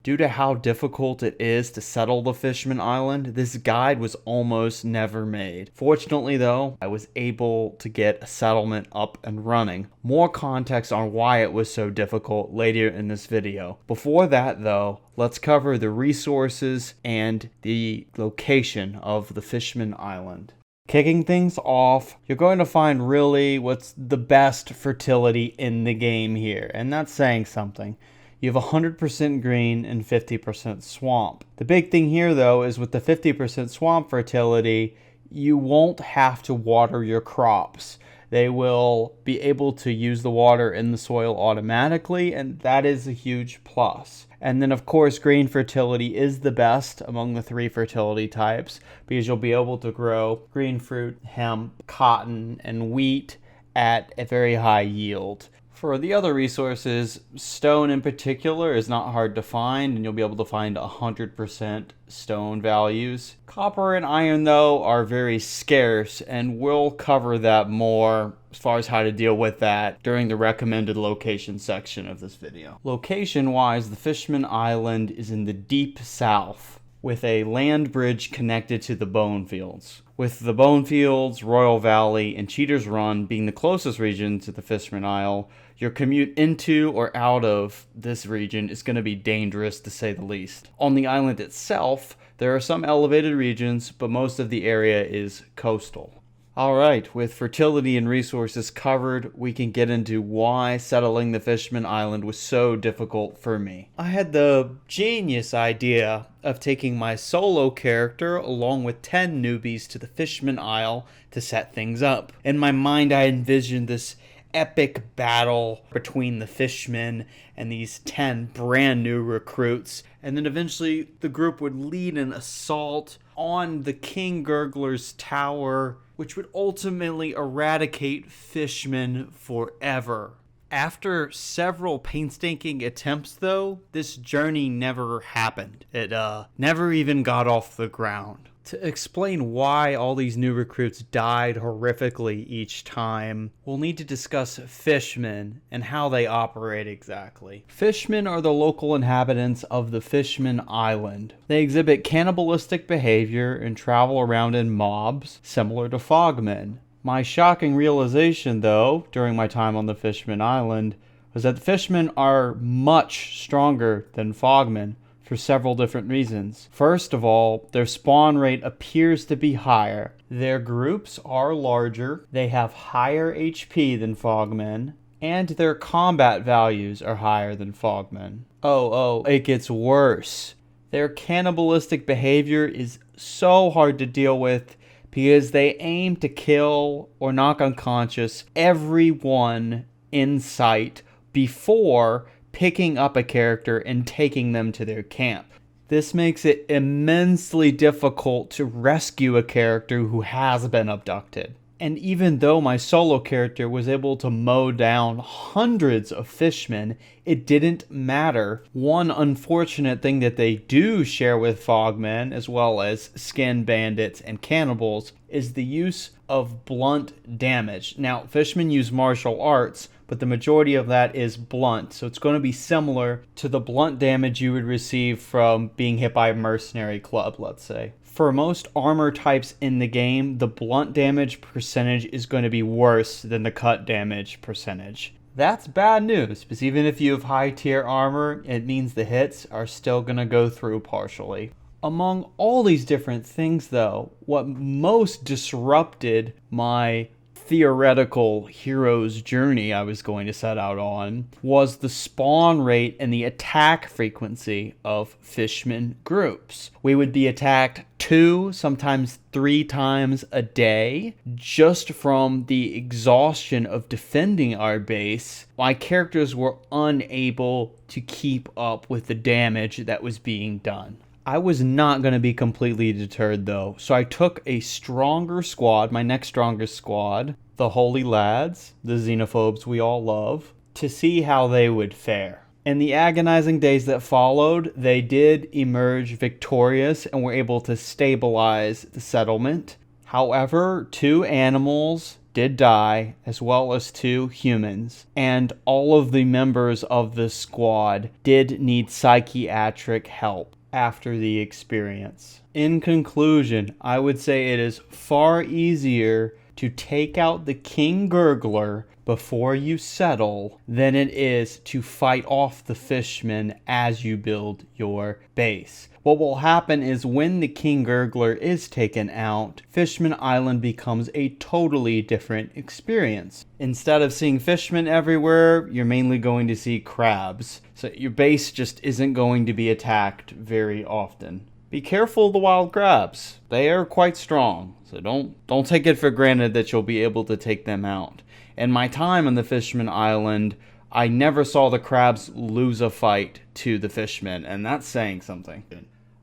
Due to how difficult it is to settle the Fishman Island, this guide was almost never made. Fortunately though, I was able to get a settlement up and running. More context on why it was so difficult later in this video. Before that though, let's cover the resources and the location of the Fishman Island. Kicking things off, you're going to find really what's the best fertility in the game here, and that's saying something. You have 100% green and 50% swamp. The big thing here though is with the 50% swamp fertility, you won't have to water your crops. They will be able to use the water in the soil automatically, and that is a huge plus. And then of course green fertility is the best among the 3 fertility types because you'll be able to grow green fruit, hemp, cotton, and wheat at a very high yield. For the other resources, stone in particular is not hard to find, and you'll be able to find 100% stone values. Copper and iron, though, are very scarce, and we'll cover that more as far as how to deal with that during the recommended location section of this video. Location-wise, the Fishman Island is in the deep south, with a land bridge connected to the bone fields. With the bone fields, Royal Valley, and Cheater's Run being the closest region to the Fishman Isle, your commute into or out of this region is going to be dangerous to say the least. On the island itself, there are some elevated regions, but most of the area is coastal. Alright, with fertility and resources covered, we can get into why settling the Fishman Island was so difficult for me. I had the genius idea of taking my solo character along with 10 newbies to the Fishman Isle to set things up. In my mind, I envisioned this epic battle between the Fishmen and these 10 brand new recruits, and then eventually the group would lead an assault on the King Gurgler's tower, which would ultimately eradicate Fishmen forever. After several painstaking attempts though, this journey never happened. It never even got off the ground. To explain why all these new recruits died horrifically each time, we'll need to discuss Fishmen and how they operate exactly. Fishmen are the local inhabitants of the Fishman Island. They exhibit cannibalistic behavior and travel around in mobs, similar to Fogmen. My shocking realization, though, during my time on the Fishman Island, was that the Fishmen are much stronger than Fogmen, for several different reasons. First of all, their spawn rate appears to be higher. Their groups are larger, they have higher HP than Fogmen, and their combat values are higher than Fogmen. Oh, it gets worse. Their cannibalistic behavior is so hard to deal with because they aim to kill or knock unconscious everyone in sight before picking up a character and taking them to their camp. This makes it immensely difficult to rescue a character who has been abducted. And even though my solo character was able to mow down hundreds of fishmen, it didn't matter. One unfortunate thing that they do share with Fogmen, as well as skin bandits and cannibals, is the use of blunt damage. Now, fishmen use martial arts, but the majority of that is blunt, so it's going to be similar to the blunt damage you would receive from being hit by a mercenary club, let's say. For most armor types in the game, the blunt damage percentage is going to be worse than the cut damage percentage. That's bad news, because even if you have high tier armor, it means the hits are still going to go through partially. Among all these different things though, what most disrupted my theoretical hero's journey I was going to set out on was the spawn rate and the attack frequency of Fishman groups. We would be attacked 2, sometimes 3 times a day. Just from the exhaustion of defending our base, my characters were unable to keep up with the damage that was being done. I was not going to be completely deterred though, so I took a stronger squad, my next strongest squad, the Holy Lads, the xenophobes we all love, to see how they would fare. In the agonizing days that followed, they did emerge victorious and were able to stabilize the settlement. However, 2 animals did die, as well as 2 humans, and all of the members of the squad did need psychiatric help after the experience. In conclusion, I would say it is far easier to take out the king gurgler before you settle than it is to fight off the fishmen as you build your base. What will happen is when the king gurgler is taken out, Fishman Island becomes a totally different experience. Instead of seeing fishmen everywhere, you're mainly going to see crabs. So your base just isn't going to be attacked very often. Be careful of the wild crabs. They are quite strong, so don't take it for granted that you'll be able to take them out. In my time on the Fishman Island, I never saw the crabs lose a fight to the fishmen, and that's saying something.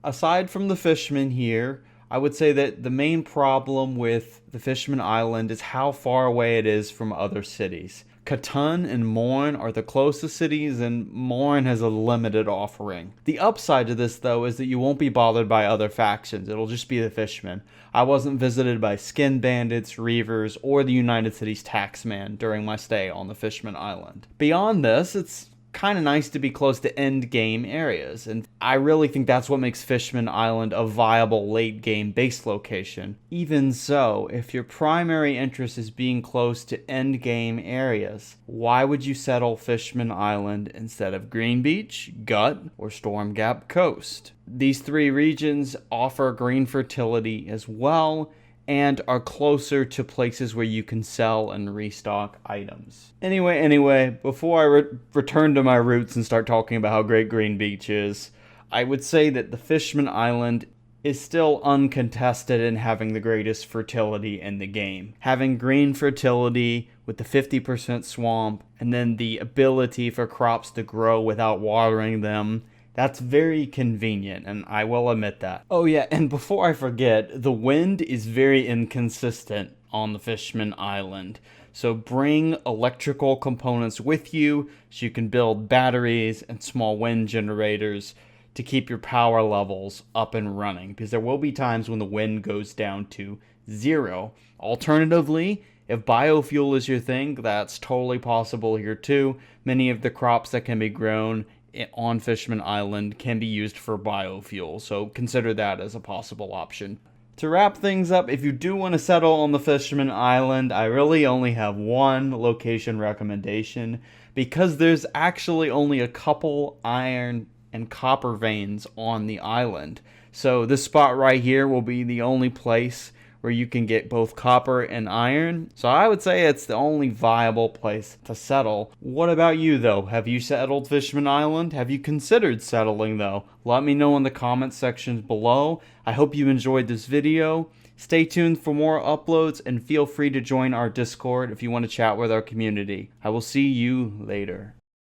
Aside from the fishmen here, I would say that the main problem with the Fishman Island is how far away it is from other cities. Katun and Morn are the closest cities, and Morn has a limited offering. The upside to this, though, is that you won't be bothered by other factions. It'll just be the fishmen. I wasn't visited by skin bandits, reavers, or the United Cities taxman during my stay on the Fishman Island. Beyond this, it's kind of nice to be close to end game areas, and I really think that's what makes Fishman Island a viable late game base location. Even so, if your primary interest is being close to end game areas, why would you settle Fishman Island instead of Green Beach, Gut, or Storm Gap Coast? These 3 regions offer green fertility as well, and are closer to places where you can sell and restock items. Anyway, before I return to my roots and start talking about how great Green Beach is, I would say that the Fishman Island is still uncontested in having the greatest fertility in the game. Having green fertility with the 50% swamp, and then the ability for crops to grow without watering them, that's very convenient, and I will admit that. Oh yeah, and before I forget, the wind is very inconsistent on the Fishman Island. So bring electrical components with you so you can build batteries and small wind generators to keep your power levels up and running, because there will be times when the wind goes down to 0. Alternatively, if biofuel is your thing, that's totally possible here too. Many of the crops that can be grown on Fishman Island can be used for biofuel, so consider that as a possible option. To wrap things up, if you do want to settle on the Fishman Island, I really only have one location recommendation, because there's actually only a couple iron and copper veins on the island. So this spot right here will be the only place where you can get both copper and iron. So I would say it's the only viable place to settle. What about you though? Have you settled Fishman Island? Have you considered settling though? Let me know in the comment sections below. I hope you enjoyed this video. Stay tuned for more uploads and feel free to join our Discord if you want to chat with our community. I will see you later.